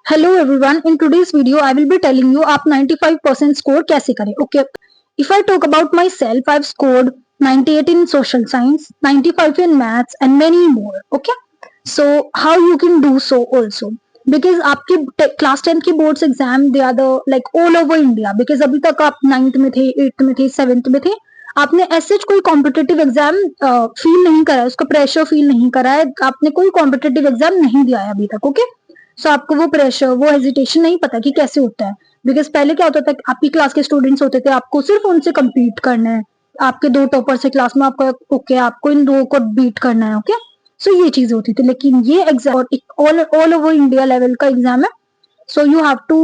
Hello everyone. In today's video, I will be telling you आप 95% score कैसे करें. Okay. If I talk about myself, I've scored 98 in social science, 95 in maths, and many more. Okay. So how you can do so also? Because आपके class 10 की boards exam they are the like all over India. Because अभी तक आप 9th में थे, 8th में थे, 7th में थे, आपने ऐसे कोई कॉम्पिटेटिव एग्जाम फील नहीं करा है, उसका प्रेशर फील नहीं करा है, आपने कोई कॉम्पिटेटिव एग्जाम नहीं दिया है अभी तक. ओके. सो आपको वो प्रेशर, वो हेजिटेशन नहीं पता कि कैसे होता है. बिकॉज पहले क्या होता था, आपकी क्लास के स्टूडेंट्स होते थे, आपको सिर्फ उनसे कम्पीट करना है. आपके 2 टॉपर से क्लास में, आपका ओके, आपको इन 2 को बीट करना है. ओके. सो ये चीज होती थी. लेकिन ये exam all over India level का एग्जाम है. So you have to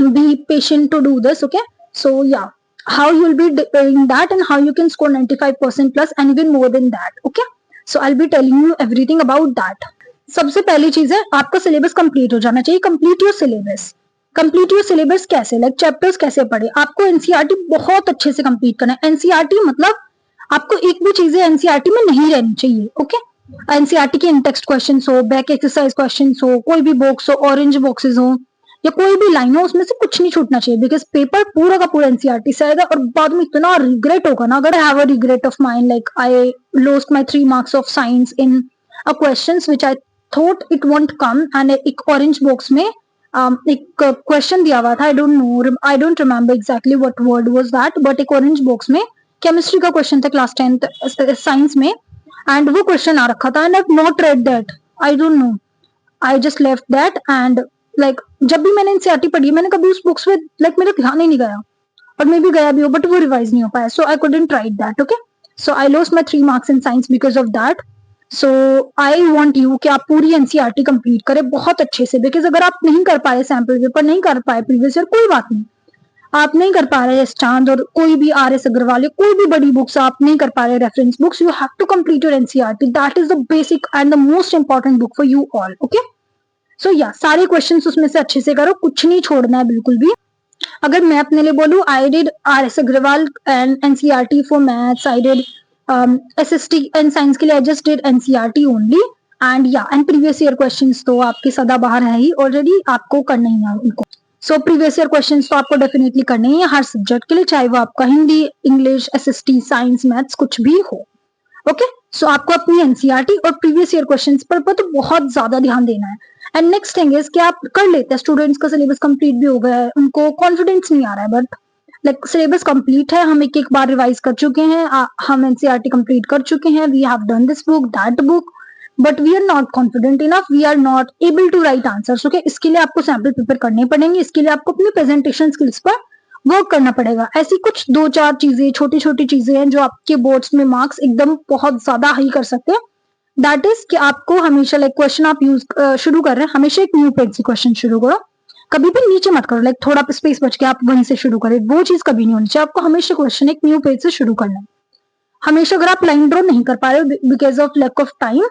be patient to do this. Okay. So yeah, how you'll be doing that and how you can score 95% plus and even more than that. Okay. So I'll be telling you everything about that. सबसे पहली चीज है, आपका syllabus complete हो जाना चाहिए. Complete your syllabus. Complete your syllabus कैसे, like chapters कैसे पढ़े. आपको एनसीईआरटी बहुत अच्छे से कंप्लीट करना है. एनसीईआरटी मतलब आपको एक भी चीजें एनसीईआरटी में नहीं रहनी चाहिए. ओके. एनसीईआरटी के इन टेक्स्ट क्वेश्चन हो, बैक एक्सरसाइज क्वेश्चन हो, कोई भी बॉक्स हो, ऑरेंज बॉक्सेस हो, या कोई भी लाइन हो, उसमें से कुछ नहीं छूटना चाहिए. बिकॉज पेपर पूरा का पूरा एनसीईआरटी से आएगा और बाद में इतना रिग्रेट होगा ना. अगर I have a regret of mind, like I lost my 3 marks of science in a questions which I thought it won't come. And एक ऑरेंज बॉक्स में एक क्वेश्चन दिया हुआ था. I don't remember exactly what word was that, but एक orange box में chemistry का question था क्लास 10th साइंस में. एंड वो क्वेश्चन आ रखा था and I have not read that. I don't know, I just left that. And like जब भी मैंने एनसीईआरटी पढ़ी, मैंने कभी उस बुक्स पे लाइक मेरा ध्यान ही नहीं गया, और मे भी गया भी हो, बट वो रिवाइज नहीं हो पाया. So I couldn't write that. Okay. So I lost my 3 marks in science because of that. So I want you कि आप पूरी एनसीईआरटी कंप्लीट करें बहुत अच्छे से. बिकॉज अगर आप नहीं कर पाए, सैंपल पेपर नहीं कर पाए प्रीवियस ईयर, कोई बात नहीं. आप नहीं कर पा रहे चांद और कोई भी आर.एस. अग्रवाल, कोई भी बड़ी बुक्स आप नहीं कर पा रहे, reference books, you have to complete your NCERT. That is the basic and the most important book for you all. Okay. So yeah, सारे क्वेश्चंस उसमें से अच्छे से करो, कुछ नहीं छोड़ना है बिल्कुल भी. अगर मैं अपने लिए बोलूं, I did R S. Agarwal and NCERT for maths. I did SST and science के लिए I just did NCERT only. And yeah, and previous year questions तो आपके सदा बाहर है ही ऑलरेडी, आपको करना ही है उनको. सो प्रीवियस ईयर क्वेश्चंस तो आपको डेफिनेटली करने ही है हर सब्जेक्ट के लिए, चाहे वो आपका Hindi, English, SST, science, maths कुछ भी हो. ओके. सो आपको अपनी एनसीईआरटी और प्रीवियस ईयर क्वेश्चंस पर तो बहुत ज्यादा ध्यान देना है. एंड नेक्स्ट थिंग इज कि आप कर लेते हैं, स्टूडेंट्स का सिलेबस कंप्लीट भी हो गया है, उनको कॉन्फिडेंस नहीं आ रहा है, बट लाइक सिलेबस कंप्लीट है, हम एक बार रिवाइज कर चुके हैं, हम एनसीईआरटी कंप्लीट कर चुके हैं, we have done this book, that book, but we are not confident enough, we are not able to write answers. Okay. इसके लिए आपको सैंपल पेपर करने पड़ेंगे, इसके लिए आपको अपनी प्रेजेंटेशन स्किल्स पर वर्क करना पड़ेगा. ऐसी कुछ 2-4 चीजें, छोटी छोटी चीजें हैं जो आपके बोर्ड्स में मार्क्स एकदम बहुत ज्यादा हाई कर सकते हैं. दैट इज कि आपको हमेशा लाइक क्वेश्चन आप यूज शुरू कर रहे हैं, हमेशा एक न्यू पेज से क्वेश्चन शुरू करो. कभी भी नीचे मत करो, लाइक थोड़ा स्पेस बच के आप वहीं से शुरू करें, वो चीज कभी नहीं होनी चाहिए. आपको हमेशा क्वेश्चन एक न्यू पेज से शुरू करना है. हमेशा अगर आप लाइन ड्रॉ नहीं कर पा रहे हो because of lack of time,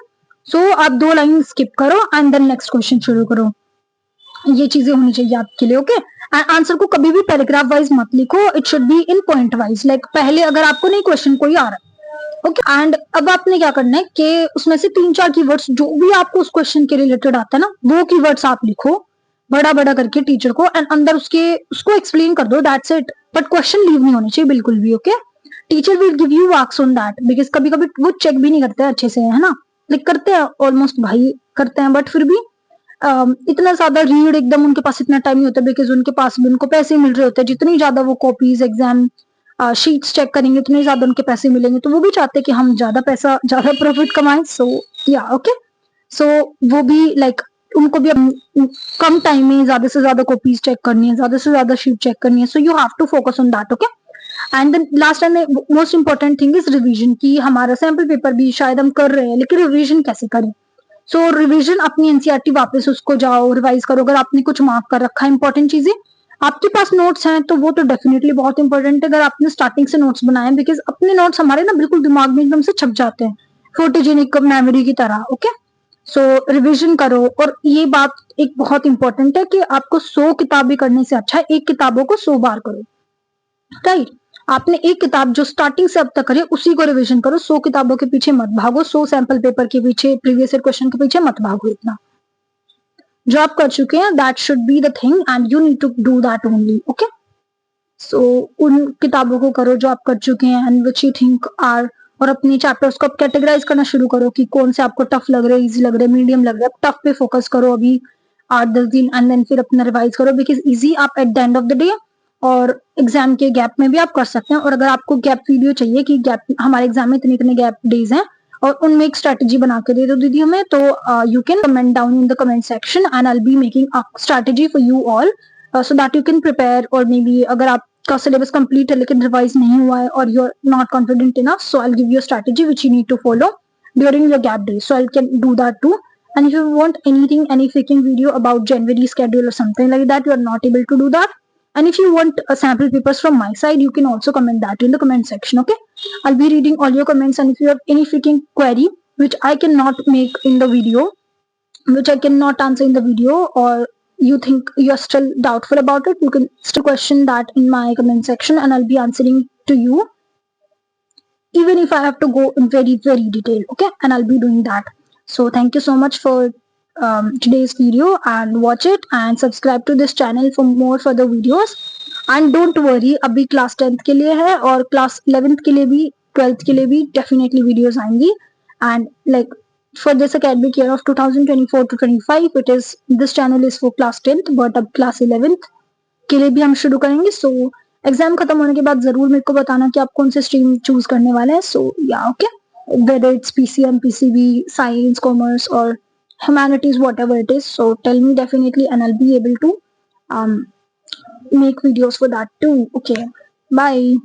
so आप 2 लाइन स्किप करो एंड देन नेक्स्ट क्वेश्चन शुरू करो. ये चीजें होनी चाहिए आपके लिए. ओके. एंड आंसर को कभी भी पैराग्राफ वाइज मत लिखो, it should be in point wise. Like पहले अगर आपको नहीं क्वेश्चन कोई आ रहा है, ओके, एंड अब आपने क्या करना है कि उसमें से 3-4 कीवर्ड्स जो भी आपको उस क्वेश्चन के रिलेटेड आता है ना, वो कीवर्ड्स आप लिखो बड़ा बड़ा करके टीचर को, एंड अंदर उसको एक्सप्लेन कर दो. That's it. But question leave नहीं होने चाहिए बिल्कुल भी. Okay. Teacher will give you marks on that, because कभी कभी वो चेक भी नहीं करते हैं अच्छे से, है ना. लाइक करते हैं ऑलमोस्ट भाई करते हैं, बट फिर भी इतना ज्यादा रीड एकदम उनके पास इतना टाइम नहीं होता, बिकॉज उनके पास भी उनको पैसे मिल रहे होते हैं. जितनी ज्यादा वो कॉपीज, एग्जाम शीट्स चेक करेंगे, उतने ज्यादा उनके पैसे मिलेंगे. तो वो भी चाहते हैं कि हम ज्यादा पैसा, ज्यादा प्रॉफिट कमाएं. सो या, ओके. सो वो भी लाइक उनको भी कम टाइम में ज्यादा से ज्यादा कॉपीज चेक करनी है, ज्यादा से ज्यादा शीट चेक करनी है. So you have to focus on that. Okay. And then last and most important thing is revision. की हमारा सैंपल पेपर भी शायद हम कर रहे हैं, लेकिन रिविजन कैसे करें. सो रिविजन, अपनी एनसीईआरटी वापस उसको जाओ, रिवाइज करो. अगर आपने कुछ मार्क कर रखा है इंपॉर्टेंट चीजें, आपके पास नोट्स हैं तो वो तो डेफिनेटली बहुत इंपॉर्टेंट है. अगर आपने स्टार्टिंग से नोट्स बनाए, बिकॉज अपने नोट्स हमारे ना बिल्कुल दिमाग में एकदम से छप जाते हैं, फोटोजेनिक मेमोरी की तरह. ओके. सो रिविजन करो. और ये बात एक बहुत इंपॉर्टेंट है कि आपको 100 किताबें करने से अच्छा है एक किताबों को 100 बार करो. राइट. आपने एक किताब जो स्टार्टिंग से अब तक करी उसी को रिवीजन करो. 100 किताबों के पीछे मत भागो, 100 सैंपल पेपर के पीछे, प्रीवियस ईयर क्वेश्चन के पीछे मत भागो इतना. जो आप कर चुके हैं that should be the thing and you need to do that only. Okay, so उन किताबों को करो जो आप कर चुके हैं and which you think are, और अपनी चैप्टर्स को आप कैटेगराइज करना शुरू करो कि कौन से आपको टफ लग रहे हैं, इजी लग रहे हैं, मीडियम लग रहे हैं. टफ पे फोकस करो अभी 8-10 दिन एंड देन फिर अपना रिवाइज करो, बिकॉज इजी आप at the end of the day और एग्जाम के गैप में भी आप कर सकते हैं. और अगर आपको गैप वीडियो चाहिए कि गैप हमारे एग्जाम में इतने इतने गैप डेज हैं और उनमें एक स्ट्रैटेजी बना के दे दो दीदी हमें, तो you can comment down in the comment section and I will be making a strategy for you all so that you can prepare. और मे बी अगर आपका सिलेबस कंप्लीट है लेकिन रिवाइज नहीं हुआ है और you are not confident enough, so I will give you a strategy which you need to follow during your gap days. So I can do that too. And if you want anything, any faking video about January schedule or something like that, you are not able to do that. And if you want sample papers from my side, you can also comment that in the comment section. Okay, I'll be reading all your comments, and if you have any freaking query which I cannot make in the video, which I cannot answer in the video, or you think you are still doubtful about it, you can still question that in my comment section and I'll be answering to you, even if I have to go in very detail. Okay, and I'll be doing that. So thank you so much for today's video, and watch it and subscribe to this channel for more further videos. And don't worry, अभी class 10th के लिए है और class 11th के लिए भी, 12th के लिए भी डेफिनेटली वीडियोस आएंगी. And like for this academic year of 2024 to 25, it is, this channel is for class 10th, but अब class 11th के लिए भी हम शुरू करेंगे. सो एग्जाम खत्म होने के बाद जरूर मेरे को बताना कि आप कौन से स्ट्रीम चूज करने वाले हैं. सो या okay, whether it's PCM, PCB, science, commerce or humanities, whatever it is, so tell me definitely and I'll be able to make videos for that too. Okay, bye.